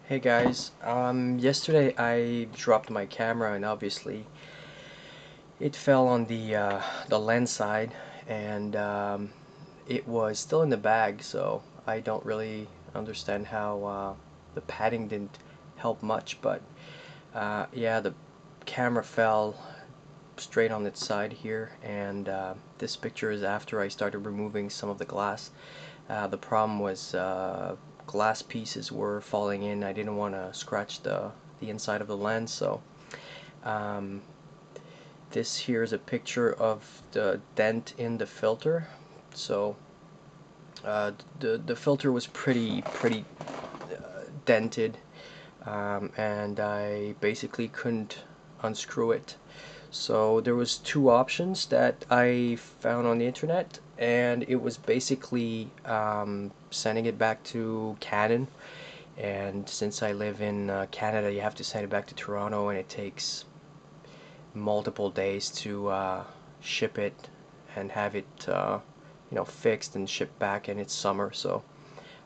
Hey guys, yesterday I dropped my camera and obviously it fell on the lens side and it was still in the bag, so I don't really understand how the padding didn't help much, but yeah, the camera fell straight on its side here, and this picture is after I started removing some of the glass. The problem was glass pieces were falling in. I didn't want to scratch the inside of the lens, so um, this here is a picture of the dent in the filter. So the filter was pretty dented, and I basically couldn't unscrew it. So there was two options that I found on the internet, and it was basically sending it back to Canon. And since I live in Canada, you have to send it back to Toronto, and it takes multiple days to ship it and have it fixed and shipped back, and it's summer, so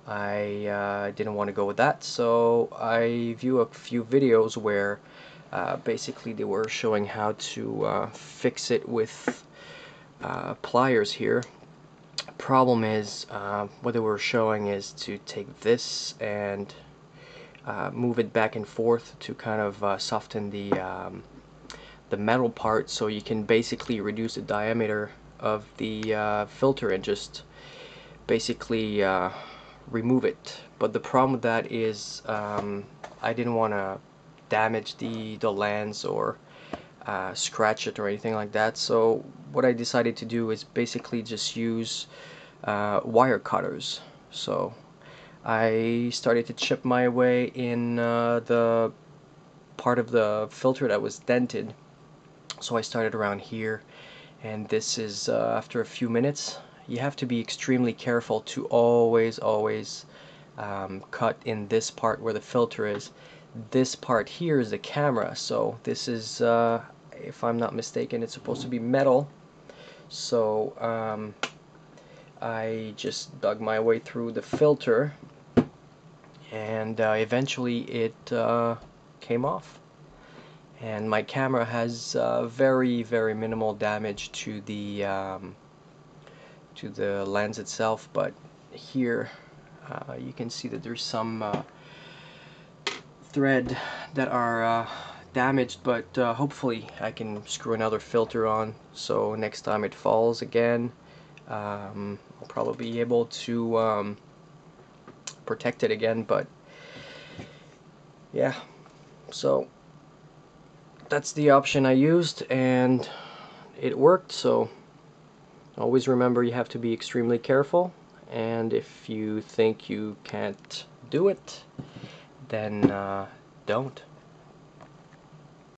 I didn't want to go with that. So I view a few videos where basically they were showing how to fix it with pliers here. Problem is, what they were showing is to take this and move it back and forth to kind of soften the metal part, so you can basically reduce the diameter of the filter and just basically remove it. But the problem with that is I didn't want to damage the lens or scratch it or anything like that, so what I decided to do is basically just use wire cutters. So I started to chip my way in the part of the filter that was dented. So I started around here, and this is after a few minutes. You have to be extremely careful to always cut in this part where the filter is. This part here is the camera, so this is if I'm not mistaken, it's supposed to be metal. So I just dug my way through the filter, and eventually it came off. And my camera has very minimal damage to the lens itself, but here you can see that there's some thread that are damaged, but hopefully I can screw another filter on, so next time it falls again I'll probably be able to protect it again. But yeah, so that's the option I used, and it worked. So always remember, you have to be extremely careful, and if you think you can't do it, then don't.